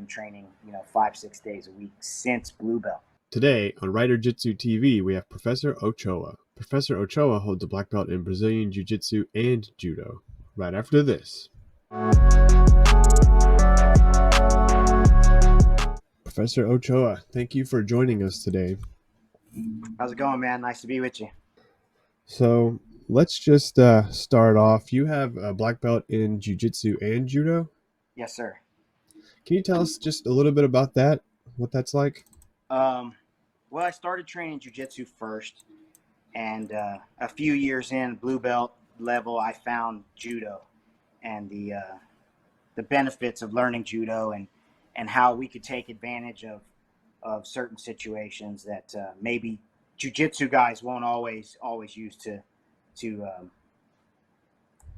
training, 5, 6 days a week since blue belt. Today on Writer Jitsu TV, we have Professor Ochoa. Professor Ochoa holds a black belt in Brazilian Jiu-Jitsu and Judo. Right after this. Professor Ochoa, thank you for joining us today. How's it going, man? Nice to be with you. So let's just start off. You have a black belt in Jiu-Jitsu and Judo. Yes, sir. Can you tell us just a little bit about that, what that's like? Well, I started training jiu-jitsu first, and a few years in blue belt level, I found judo and the benefits of learning judo and how we could take advantage of certain situations that maybe jiu-jitsu guys won't always use to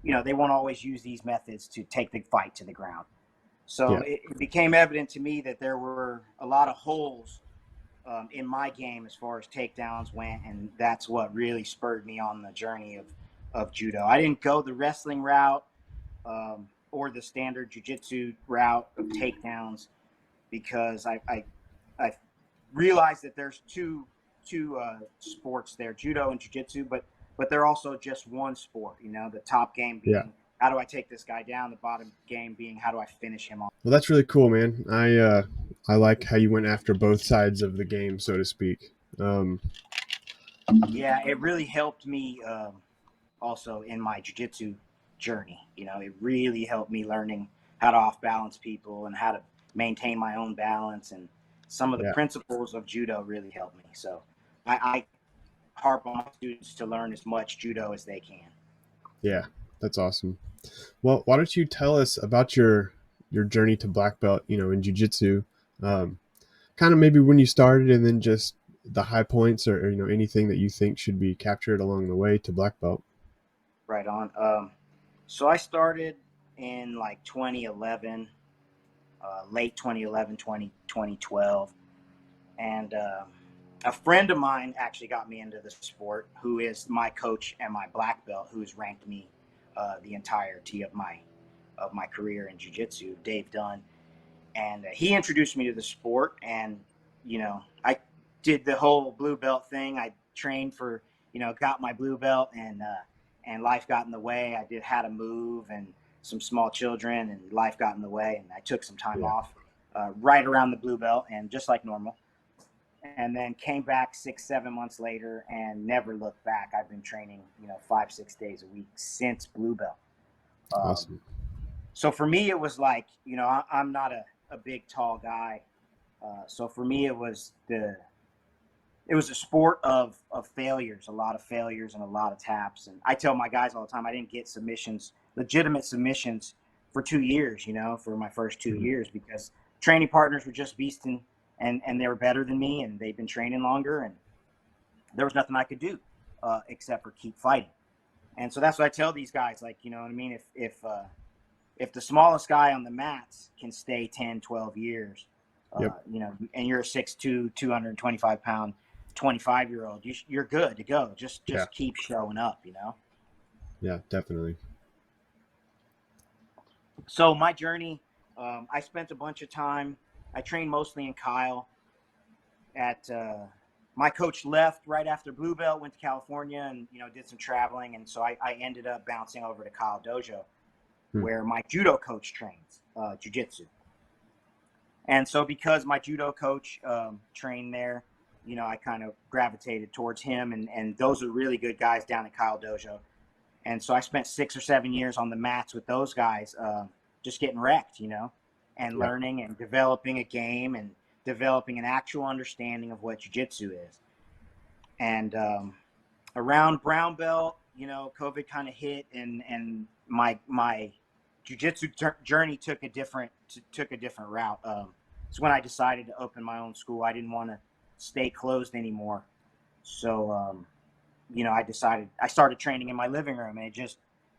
they won't always use these methods to take the fight to the ground. So Yeah. it became evident to me that there were a lot of holes in my game as far as takedowns went, and that's what really spurred me on the journey of judo. I didn't go the wrestling route or the standard jiu-jitsu route of takedowns because I realized that there's two sports there, judo and jiu-jitsu, but they're also just one sport. The top game being how do I take this guy down, the bottom game being how do I finish him off. Well, that's really cool, man. I like how you went after both sides of the game, so to speak. Yeah, it really helped me also in my jiu-jitsu journey. It really helped me learning how to off balance people and how to maintain my own balance, and some of the principles of judo really helped me. So I harp on my students to learn as much judo as they can. Yeah, that's awesome. Well, why don't you tell us about your journey to black belt, in jiu-jitsu, kind of maybe when you started, and then just the high points or anything that you think should be captured along the way to black belt. Right on. So I started in like 2011, late 2011, 2012. And a friend of mine actually got me into the sport, who is my coach and my black belt, who's ranked me the entirety of my career in jiu-jitsu, Dave Dunn. And he introduced me to the sport, and I did the whole blue belt thing. I trained for, got my blue belt, and life got in the way. I had to move, and some small children, and life got in the way, and I took some time off right around the blue belt, and just like normal. And then came back 6, 7 months later and never looked back. I've been training, 5, 6 days a week since blue belt. Awesome. So for me, it was like, I'm not a big, tall guy. So for me, it was a sport of failures, a lot of failures and a lot of taps. And I tell my guys all the time, I didn't get legitimate submissions for 2 years, for my first 2 years, because training partners were just beasting, and they were better than me, and they'd been training longer, and there was nothing I could do except for keep fighting. And so that's what I tell these guys, like, you know what I mean? If the smallest guy on the mats can stay 10, 12 years, and you're a 6'2", 225-pound, 25-year-old, you're good to go. Just keep showing up, Yeah, definitely. So my journey, I spent a bunch of time. I trained mostly in Kyle. My coach left right after blue belt, went to California, and did some traveling, and so I ended up bouncing over to Kyle Dojo, where my judo coach trains jiu-jitsu. And so because my judo coach trained there, I kind of gravitated towards him, and those are really good guys down at Kyle Dojo. And so I spent 6 or 7 years on the mats with those guys, just getting wrecked, and learning and developing a game and developing an actual understanding of what jiu-jitsu is. And around brown belt, COVID kind of hit, and my jiu-jitsu journey took a different route. It's when I decided to open my own school. I didn't want to stay closed anymore. So, I started training in my living room, and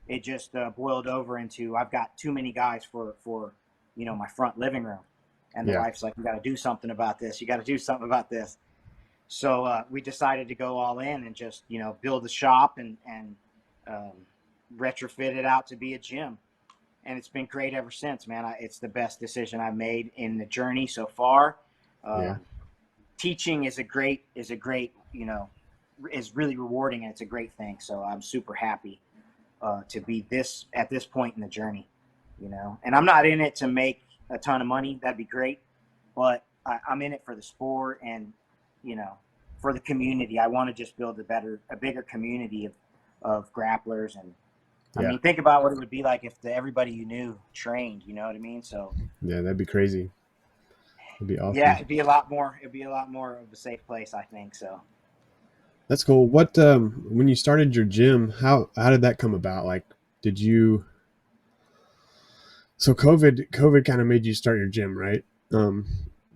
it just boiled over into, I've got too many guys for my front living room. And the wife's like, you got to do something about this. You got to do something about this. So we decided to go all in and just, build a shop and retrofit it out to be a gym. and it's been great ever since, man. It's the best decision I've made in the journey so far. Yeah. Teaching is a great, is really rewarding, and it's a great thing. So I'm super happy to be at this point in the journey, And I'm not in it to make a ton of money. That'd be great, but I'm in it for the sport and for the community. I want to just build a bigger community of grapplers. And I Yeah. mean, think about what it would be like if everybody you knew trained. You know what I mean? So Yeah, that'd be crazy. It'd be yeah, awesome. it'd be a lot more. It'd be a lot more of a safe place, I think. So. That's cool. What when you started your gym, how did that come about? Like, did you so COVID kind of made you start your gym, right? Um,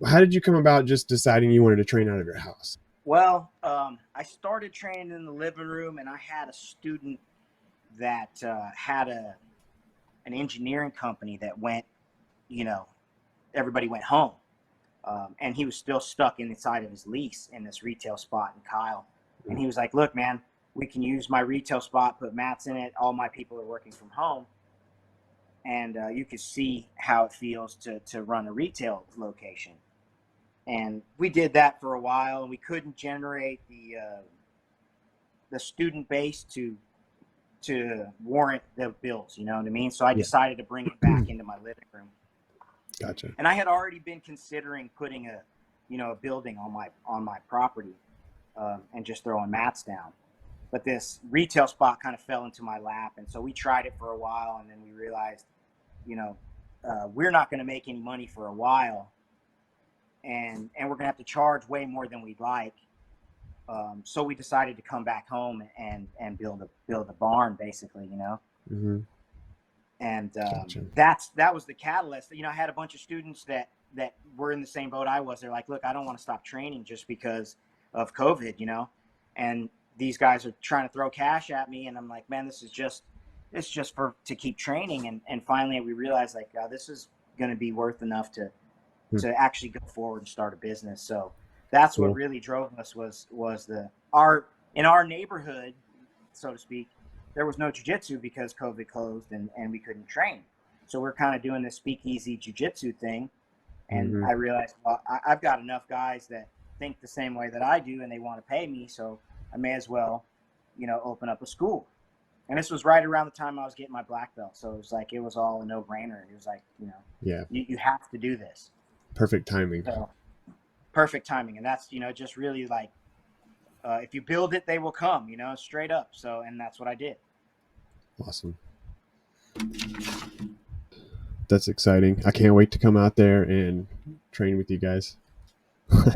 how did you come about just deciding you wanted to train out of your house? Well, I started training in the living room, and I had a student that had an engineering company that went, you know, everybody went home, and he was still stuck inside of his lease in this retail spot in Kyle. And he was like, "Look, man, we can use my retail spot, put mats in it. All my people are working from home, and you could see how it feels to run a retail location." And we did that for a while, and we couldn't generate the student base to warrant the bills. You know what I mean? So I Yeah. decided to bring it back into my living room. Gotcha. And I had already been considering putting a building on my property, and just throwing mats down. But this retail spot kind of fell into my lap, and so we tried it for a while, and then we realized, we're not going to make any money for a while, and we're going to have to charge way more than we'd like. So we decided to come back home and build a barn, basically, Mm-hmm. And Gotcha. that was the catalyst. I had a bunch of students that were in the same boat I was. They're like, "Look, I don't want to stop training just because of COVID, and these guys are trying to throw cash at me." And I'm like, "Man, it's just to keep training." And finally we realized, like, this is going to be worth enough to actually go forward and start a business. So that's what Cool. really drove us was in our neighborhood, so to speak. There was no jiu-jitsu because COVID closed and we couldn't train. So we're kind of doing this speakeasy jiu-jitsu thing. And Mm-hmm. I realized, well, I've got enough guys that think the same way that I do, and they want to pay me. So I may as well, open up a school. And this was right around the time I was getting my black belt. So it was all a no-brainer. It was like, Yeah. you have to do this. Perfect timing. So perfect timing. And that's, just really like, if you build it, they will come, straight up. So, and that's what I did. Awesome. That's exciting. I can't wait to come out there and train with you guys.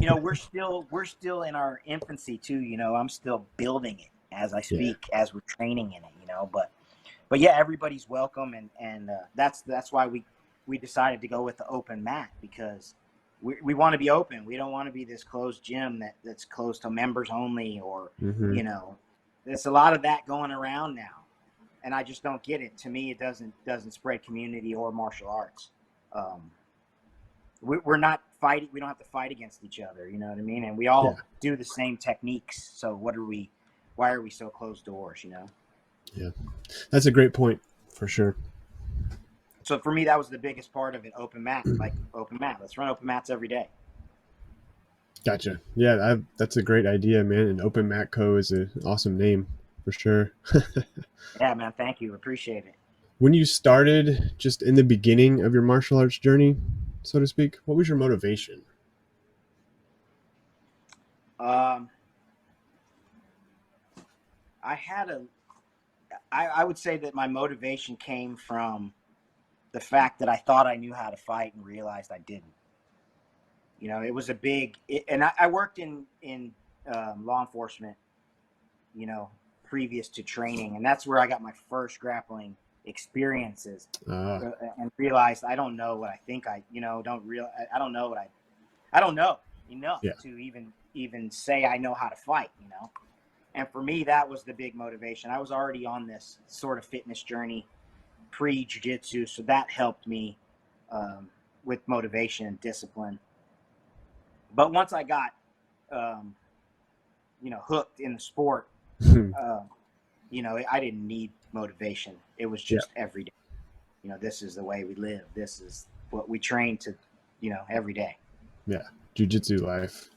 We're still in our infancy too. I'm still building it as I Yeah. speak, as we're training in it. But yeah, everybody's welcome, and that's why we decided to go with the open mat, because we want to be open. We don't want to be this closed gym that's closed to members only, or Mm-hmm. there's a lot of that going around now, and I just don't get it. To me, it doesn't spread community or martial arts. Um, we're not fighting. We don't have to fight against each other. You know what I mean? And we Yeah. all do the same techniques. So why are we so closed doors? Yeah. That's a great point for sure. So for me, that was the biggest part of it. Open mat, like open mat. Let's run open mats every day. Gotcha. Yeah, that's a great idea, man. And Open Mat Co is an awesome name for sure. Yeah, man. Thank you. Appreciate it. When you started, just in the beginning of your martial arts journey, so to speak, what was your motivation? Um, I had a. I would say that my motivation came from the fact that I thought I knew how to fight and realized I didn't. It was and I worked in law enforcement, you know, previous to training, and that's where I got my first grappling experiences, Uh, and realized I don't know what I think I don't know I don't know enough yeah. to even say I know how to fight. And for me, that was the big motivation. I was already on this sort of fitness journey pre jiu-jitsu, so that helped me, with motivation and discipline. But once I got, um, hooked in the sport, Yeah. uh, I didn't need motivation. It was just every day. you know, this is the way we live. This is what we train to, you know, every day. Yeah. Jiu-Jitsu life.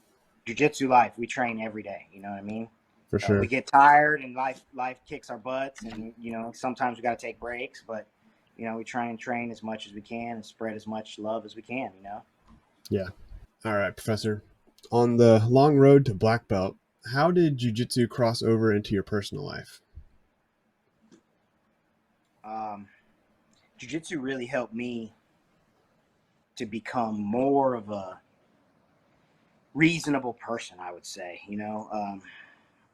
Jiu-Jitsu life, we train every day. You know what I mean? For We sure. get tired and life kicks our butts, and you know sometimes we got to take breaks, but you know we try and train as much as we can and spread as much love as we can. You know. Yeah. All right, Professor. On the long road to black belt, how did jiu-jitsu cross over into your personal life? Um, Jiu-Jitsu really helped me to become more of a reasonable person. I would say. You know,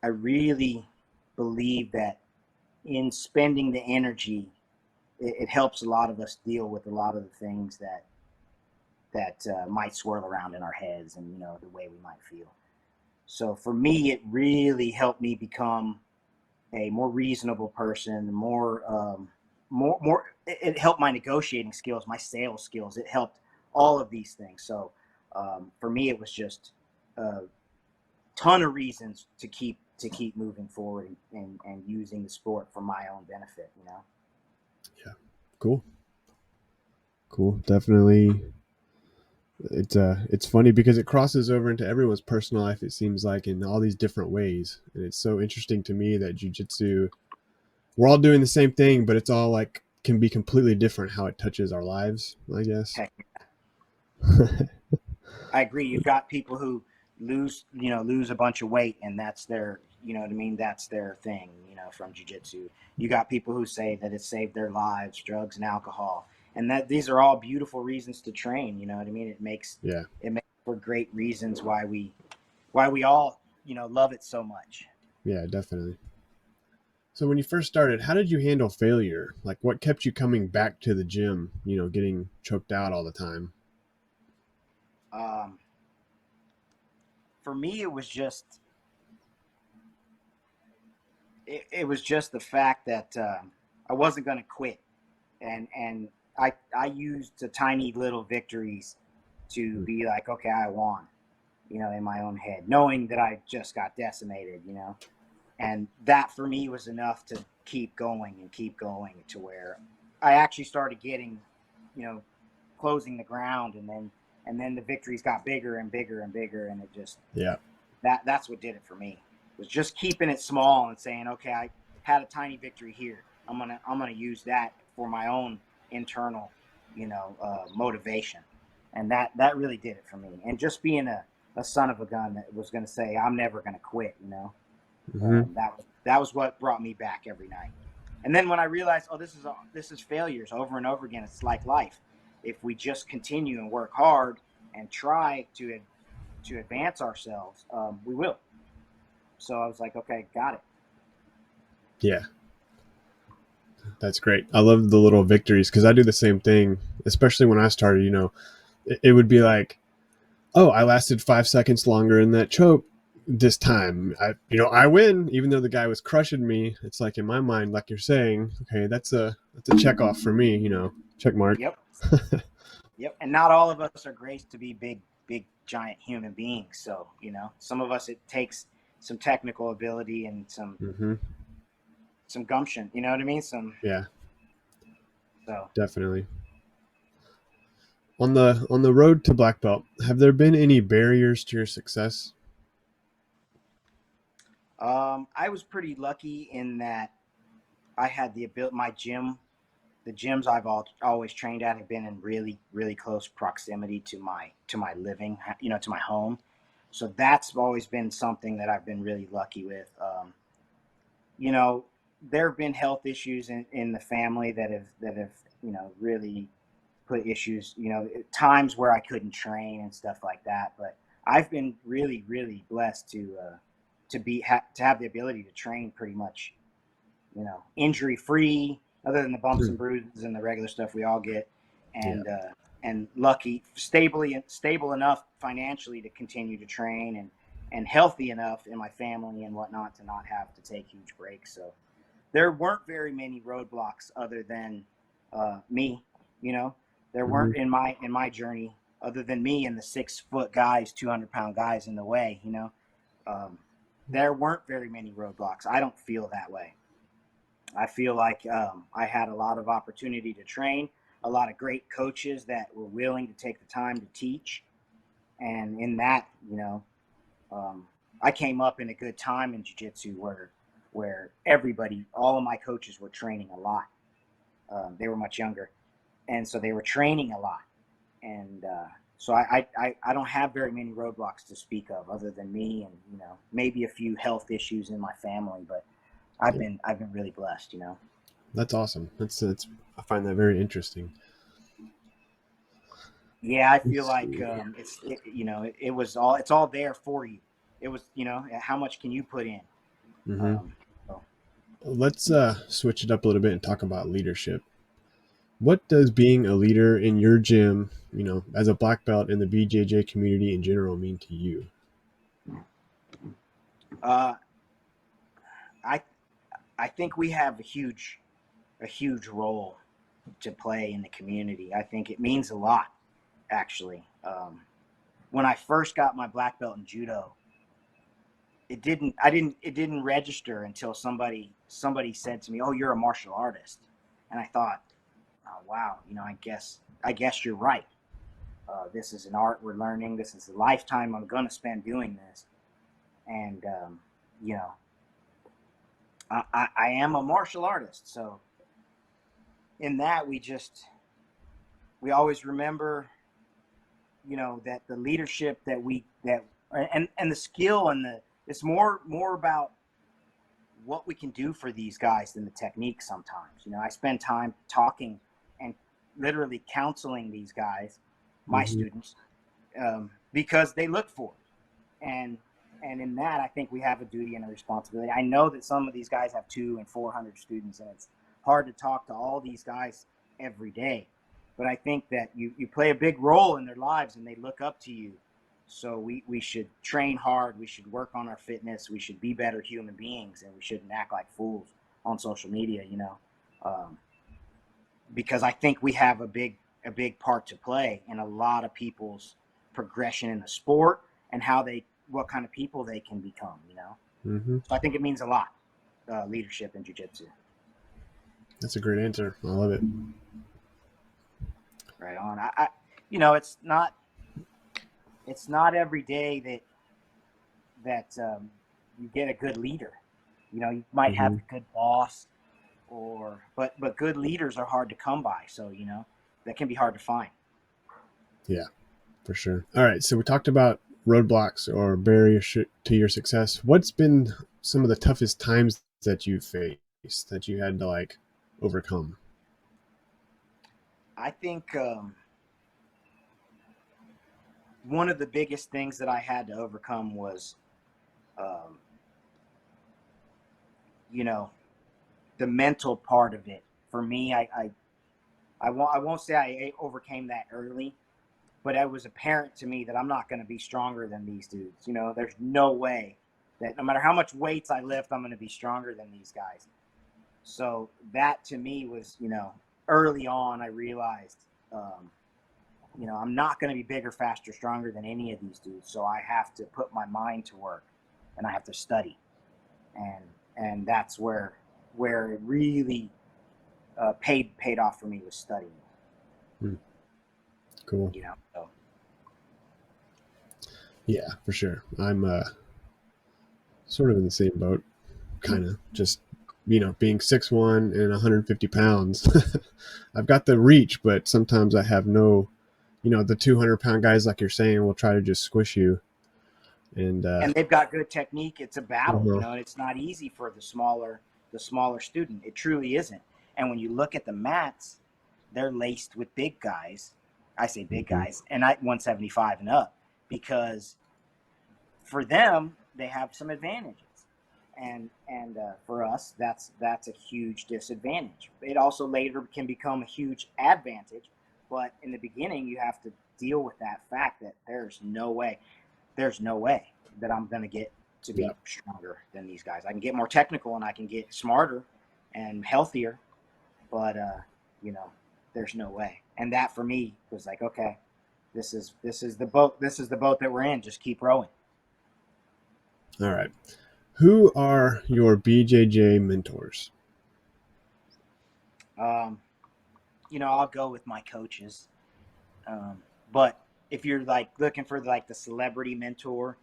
I really believe that in spending the energy, it helps a lot of us deal with a lot of the things that might swirl around in our heads and you know the way we might feel. So for me, it really helped me become a more reasonable person, more. It helped my negotiating skills, my sales skills. It helped all of these things. So for me, it was just a ton of reasons to keep moving forward and using the sport for my own benefit. You know. Yeah. Cool. Cool. Definitely. It's funny because it crosses over into everyone's personal life, it seems like, in all these different ways. And it's so interesting to me that jiu-jitsu, we're all doing the same thing, but it's all like can be completely different how it touches our lives, I guess. Heck, I agree. You've got people who lose a bunch of weight, and that's their, you know what I mean. That's their thing, you know, from jujitsu. You got people who say that it saved their lives, drugs and alcohol, and that these are all beautiful reasons to train. You know what I mean. Yeah. It makes for great reasons why we all love it so much. Yeah, definitely. So when you first started, how did you handle failure? Like what kept you coming back to the gym, getting choked out all the time? Um, for me, it was just the fact that I wasn't going to quit, and I used the tiny little victories to Hmm. be like, okay, I won, in my own head, knowing that I just got decimated, and that for me was enough to keep going and keep going to where I actually started getting, you know, closing the ground, and then the victories got bigger and bigger and bigger, and it just Yeah. that's what did it for me. Was just keeping it small and saying, okay, I had a tiny victory here. I'm gonna use that for my own internal, motivation, and that really did it for me. And just being a son of a gun that was gonna say, I'm never gonna quit. Hmm. That was what brought me back every night. And then when I realized, oh, this is failures over and over again. It's like life. If we just continue and work hard and try to advance ourselves, we will. So I was like, okay, got it. Yeah. That's great. I love the little victories because I do the same thing, especially when I started, it would be like, oh, I lasted 5 seconds longer in that choke this time. I win, even though the guy was crushing me. It's like in my mind, like you're saying, okay, that's a check off for me, check mark. Yep, yep. And not all of us are graced to be big, giant human beings. So some of us it takes some technical ability and Hmm. some gumption. You know what I mean? Yeah, So definitely. On the road to black belt, have there been any barriers to your success? I was pretty lucky in that I had the ability. The gyms I've always trained at have been in really, really close proximity to my living, to my home. So that's always been something that I've been really lucky with. You know, there have been health issues in the family that have really put issues. Times where I couldn't train and stuff like that. But I've been really, really blessed to have the ability to train pretty much injury free, other than the bumps Hmm. and bruises and the regular stuff we all get, Yeah. and lucky, stable enough financially to continue to train, and healthy enough in my family and whatnot to not have to take huge breaks. So there weren't very many roadblocks other than me. You know, there Hmm. weren't in my journey other than me and the 6 foot guys, 200 pound guys in the way. Um, there weren't very many roadblocks. I don't feel that way. I feel like I had a lot of opportunity to train, a lot of great coaches that were willing to take the time to teach, and in that, um, I came up in a good time in jiu-jitsu where everybody, all of my coaches were training a lot. They were much younger, and so they were training a lot, and so I don't have very many roadblocks to speak of other than me and maybe a few health issues in my family, but Yeah, I've been really blessed. that's awesome. That's I find that very interesting. Yeah, I feel Let's like see. it was all, it's all there for you. It was, how much can you put in? Hmm. Um, so Let's switch it up a little bit and talk about leadership. What does being a leader in your gym, as a black belt in the BJJ community in general, mean to you? uh, I I think we have a huge role to play in the community. I think it means a lot, actually. When I first got my black belt in judo, it didn't register until somebody said to me, "Oh, you're a martial artist," and I thought, "Oh, wow, I guess you're right. This is an art we're learning. This is a lifetime I'm going to spend doing this, and you know, I am a martial artist. So in that, we always remember, that the leadership that we that and the skill and the it's more about what we can do for these guys than the technique. Sometimes, I spend time talking and literally counseling these guys, my Hmm. students, because they look for it. And in that, I think we have a duty and a responsibility. I know that some of these guys have 200 and 400 students, and it's hard to talk to all these guys every day. But I think that you play a big role in their lives, and they look up to you. So we should train hard. We should work on our fitness. We should be better human beings, and we shouldn't act like fools on social media. Um, because I think we have a big part to play in a lot of people's progression in the sport and what kind of people they can become. Hmm. So I think it means a lot, leadership in jiu-jitsu. That's a great answer. I love it. Right on. It's not every day that you get a good leader. You might have Hmm. a good boss, but good leaders are hard to come by. So that can be hard to find. Yeah, for sure. All right, so we talked about roadblocks or barriers to your success. What's been some of the toughest times that you faced that you had to like overcome? I think one of the biggest things that I had to overcome was, um, you know, the mental part of it. For me, I won't say I overcame that early, but it was apparent to me that I'm not going to be stronger than these dudes. There's no way that no matter how much weights I lift, I'm going to be stronger than these guys. So that to me was, early on, I realized, I'm not going to be bigger, faster, stronger than any of these dudes. So I have to put my mind to work, and I have to study, and that's where it really paid off for me, was studying. Hmm, cool. So Yeah, for sure. I'm sort of in the same boat, kind of just being 6'1" and 150 pounds. I've got the reach, but sometimes I have no. The 200-pound guys, like you're saying, will try to just squish you. And and they've got good technique. It's a battle, uh-huh. and it's not easy for the smaller student. It truly isn't. And when you look at the mats, they're laced with big guys. I say big Mhm. guys, and 175 and up, because for them they have some advantages, and for us that's a huge disadvantage. It also later can become a huge advantage, but in the beginning you have to deal with that fact that there's no way that I'm going to get to Yeah. be stronger than these guys. I can get more technical and I can get smarter and healthier, but you know, there's no way. And that for me was like, okay, this is the boat. This is the boat that we're in. Just keep rowing. All right. Who are your BJJ mentors? Um, I'll go with my coaches. But if you're like looking for like the celebrity mentor,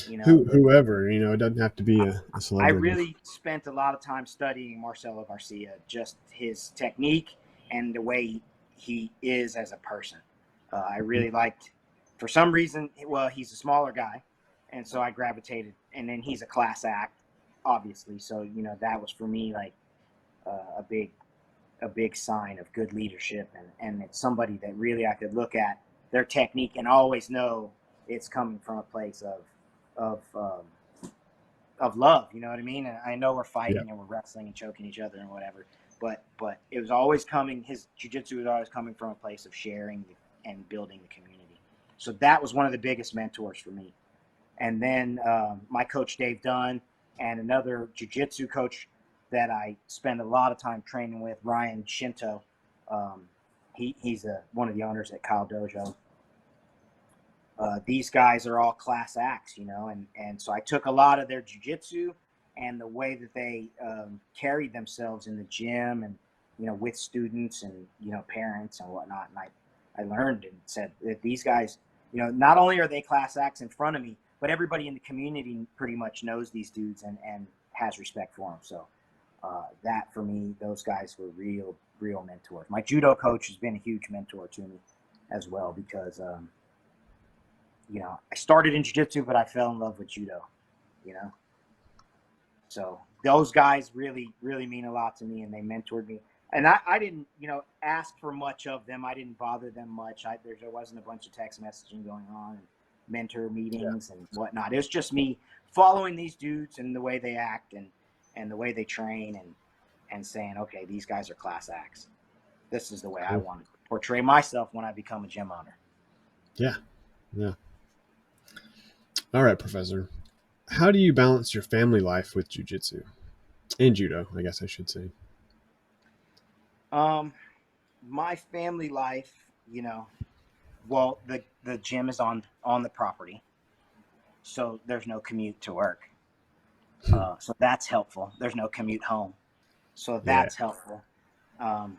Whoever, it doesn't have to be a I celebrity. really spent a lot of time studying Marcelo Garcia, just his technique and the way he is as a person. I really liked, for some reason, well, he's a smaller guy, and so I gravitated. And then he's a class act, obviously. So that was for me like a big sign of good leadership, and it's somebody that really I could look at their technique and always know it's coming from a place of love. You know what I mean? And I know we're Yeah. fighting and we're wrestling and choking each other and whatever, but it was always coming. His jiu-jitsu was always coming from a place of sharing and building the community. So that was one of the biggest mentors for me. And then my coach Dave Dunn and another jiu-jitsu coach that I spend a lot of time training with, Ryan Shinto. He's one of the owners at Kyle Dojo. These guys are all class acts, and so I took a lot of their jiu-jitsu and the way that they carried themselves in the gym and, with students and, parents and whatnot. And I learned and said that these guys, not only are they class acts in front of me, but everybody in the community pretty much knows these dudes and has respect for them. So that for me, those guys were real mentors. My judo coach has been a huge mentor to me as well because, I started in jiu-jitsu, but I fell in love with judo, So those guys really mean a lot to me, and they mentored me. And I didn't, ask for much of them. I didn't bother them much. There wasn't a bunch of text messaging going on and mentor meetings and whatnot. It was just me following these dudes and the way they act and the way they train and saying, okay, these guys are class acts. This is the way I want to portray myself when I become a gym owner. Yeah. Yeah. All right, Professor. How do you balance your family life with jiu-jitsu and judo, I guess I should say? My family life, well, the gym is on the property, so there's no commute to work. So that's helpful. There's no commute home, so Yeah. that's helpful. Um,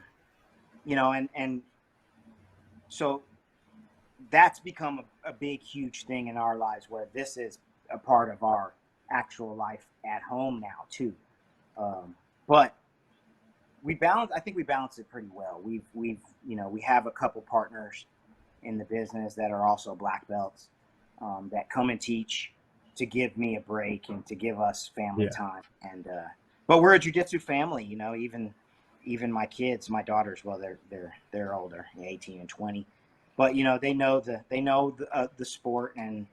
and so that's become a big, huge thing in our lives where this is a part of our actual life at home now too. But I think we balance it pretty well. We have a couple partners in the business that are also black belts that come and teach to give me a break and to give us family time. And but we're a jiu-jitsu family, even my kids, my daughters, well, they're older, 18 and 20, but they know the sport, and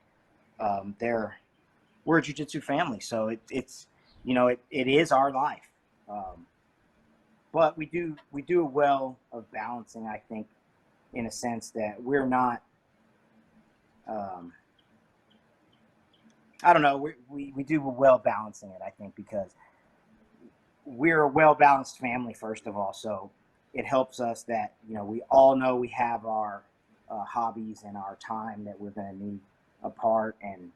we're a jiu-jitsu family, so it's it is our life. But we do well of balancing, I think, in a sense that we're not. I don't know. We do well balancing it, I think, because we're a well balanced family, first of all. So it helps us that we all know we have our hobbies and our time that we're going to need apart, and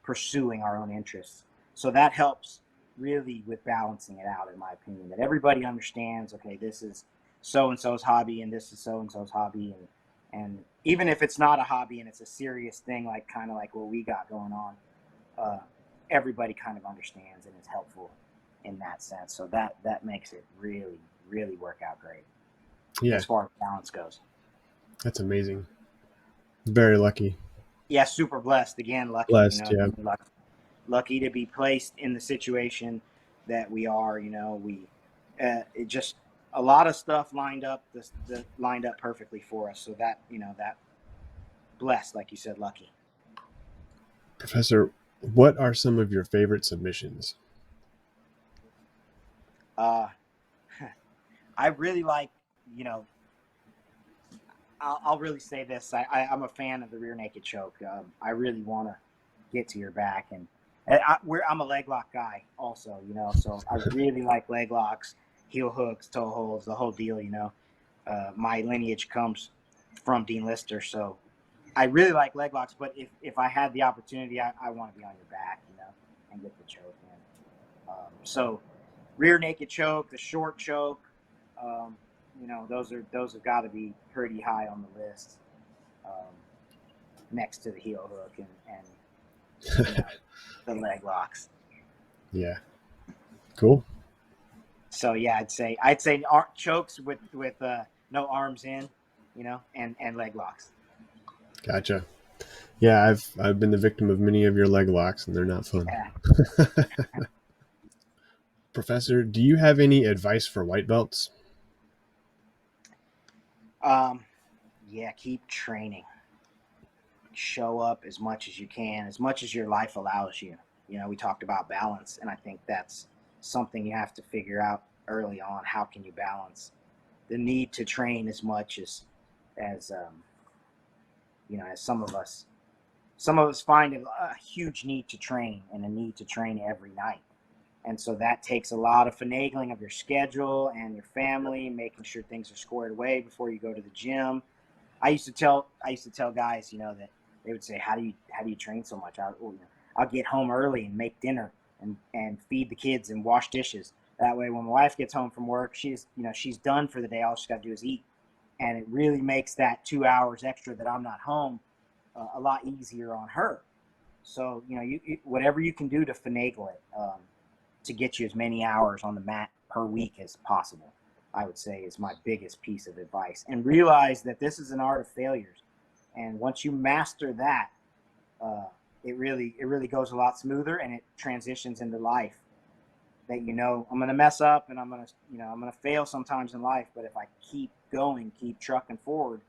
pursuing our own interests. So that helps really with balancing it out, in my opinion. That everybody understands. Okay, this is so and so's hobby, and this is so and so's hobby, and even if it's not a hobby and it's a serious thing, like kind of like what we got going on, everybody kind of understands and is helpful in that sense. So that makes it really work out great. Yeah. As far as balance goes. That's amazing. Very lucky. Yeah, super blessed. Again, lucky. Blessed, yeah. Lucky to be placed in the situation that we are. It just a lot of stuff lined up perfectly for us. So that that blessed, like you said, lucky. Professor, what are some of your favorite submissions? I really like, I'll really say this. I'm a fan of the rear naked choke. I really want to get to your back, and I'm a leg lock guy also, so I really like leg locks, heel hooks, toe holds, the whole deal, my lineage comes from Dean Lister, so I really like leg locks, but if I had the opportunity, I want to be on your back, and get the choke in. So rear naked choke, the short choke, You know, those have got to be pretty high on the list, um, next to the heel hook and you know, the leg locks. Yeah. Cool. So yeah, I'd say chokes with no arms in, you know, and leg locks. Gotcha. Yeah, I've been the victim of many of your leg locks, and they're not fun. Yeah. Professor, do you have any advice for white belts? Um, yeah, keep training. Show up as much as you can, as much as your life allows you. You know, we talked about balance, and I think that's something you have to figure out early on. How can you balance the need to train as much as you know, as some of us find a huge need to train and a need to train every night. And so that takes a lot of finagling of your schedule and your family, making sure things are squared away before you go to the gym. I used to tell guys, you know, that they would say, how do you train so much? I'll get home early and make dinner and feed the kids and wash dishes. That way, when my wife gets home from work, she's done for the day. All she's got to do is eat, and it really makes that 2 hours extra that I'm not home a lot easier on her. So you know, whatever you can do to finagle it, to get you as many hours on the mat per week as possible, I would say is my biggest piece of advice. And realize that this is an art of failures. And once you master that, it really goes a lot smoother, and it transitions into life. That you know, I'm gonna mess up, and I'm gonna fail sometimes in life. But if I keep going, keep trucking forward,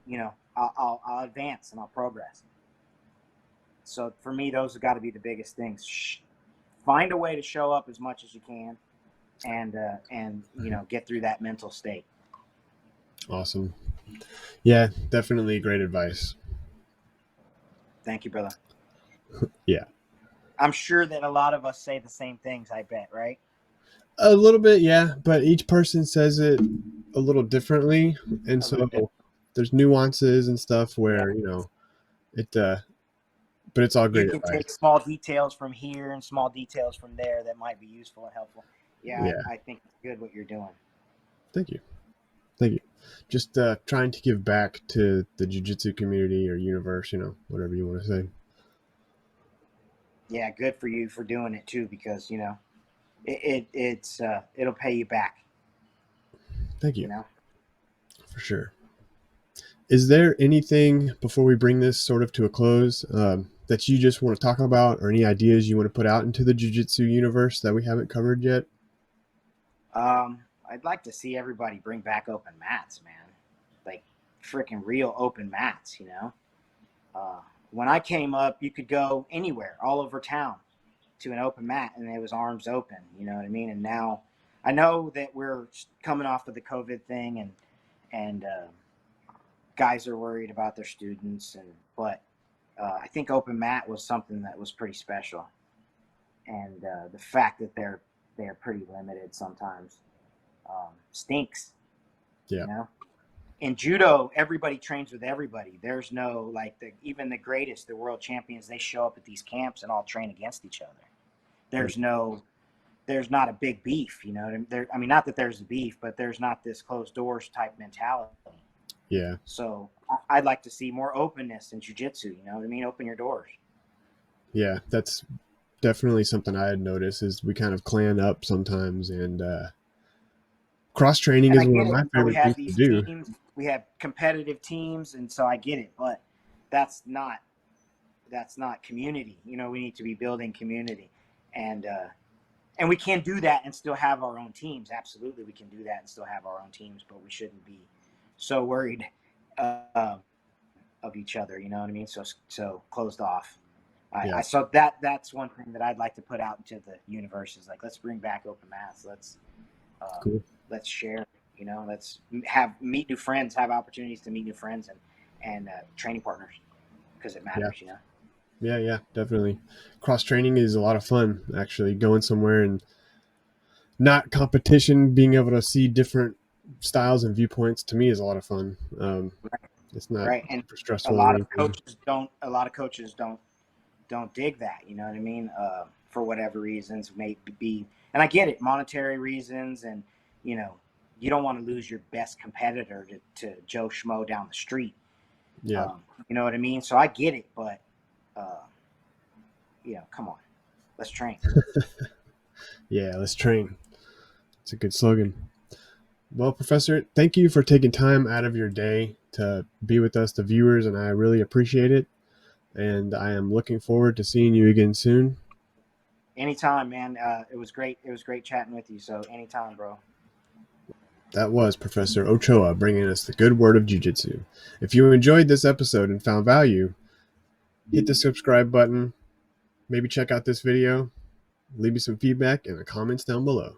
you know, I'll advance and I'll progress. So for me, those have got to be the biggest things. Find a way to show up as much as you can, and you know, get through that mental state. Awesome. Yeah, definitely great advice. Thank you, brother. Yeah. I'm sure that a lot of us say the same things. I bet, right? A little bit, yeah, but each person says it a little differently, and A little so different. there's nuances and stuff Yeah. where it. But it's all You great can advice. take small details from here and small details from there that might be useful and helpful. Yeah, Yeah, I think it's good what you're doing. thank you, thank you. Just trying to give back to the jiu-jitsu community or universe, whatever you want to say. Yeah, good for you for doing it too, because you know it'll pay you back. Thank You you know. for sure. Is there anything before we bring this sort of to a close that you just want to talk about, or any ideas you want to put out into the jiu-jitsu universe that we haven't covered yet? I'd like to see everybody bring back open mats, man. Like freaking real open mats, you know. Uh, when I came up, you could go anywhere, all over town, to an open mat, and it was arms open. You know what I mean? And now, I know that we're coming off of the COVID thing, and guys are worried about their students, but I think open mat was something that was pretty special, and the fact that they're pretty limited sometimes stinks. Yeah. You know, in judo, everybody trains with everybody. There's no like even the greatest, the world champions. They show up at these camps and all train against each other. There's no, there's not a big beef. You know, I mean, not that there's a beef, but there's not this closed doors type mentality. Yeah. So I'd like to see more openness in jujitsu. You know what I mean? Open your doors. Yeah. That's definitely something I had noticed is we kind of clan up sometimes, and cross training And is I one get of it. my You know, we favorite have things to these do. teams, we have competitive teams, and so I get it. But that's not that's not community. You know, we need to be building community, and uh, and we can do that and still have our own teams. Absolutely, we can do that and still have our own teams, but we shouldn't be so worried uh, of each other. You know what I mean? So closed off. I Yeah. so that's one thing that I'd like to put out into the universe is like, let's bring back open mass. Um, Cool. let's share. You know, let's have meet new friends, have opportunities to meet new friends and training partners, because it Yeah. matters. You know. Yeah. Yeah. Definitely. Cross training is a lot of fun. Actually, going somewhere and not competition, being able to see different styles and viewpoints to me is a lot of fun. It's not Right, and super a stressful or lot of anything. coaches don't. A lot of coaches don't dig that. You know what I mean? For whatever reasons, may be, and I get it, monetary reasons, and you know, you don't want to lose your best competitor to Joe Schmo down the street. Yeah. You know what I mean? So I get it, but come on, let's train. Yeah, let's train. It's a good slogan. Well, Professor, thank you for taking time out of your day to be with us, the viewers, and I really appreciate it. And I am looking forward to seeing you again soon. Anytime, man. It was great. It was great chatting with you. So anytime, bro. That was Professor Ochoa bringing us the good word of Jiu-Jitsu. If you enjoyed this episode and found value, hit the subscribe button. Maybe check out this video. Leave me some feedback in the comments down below.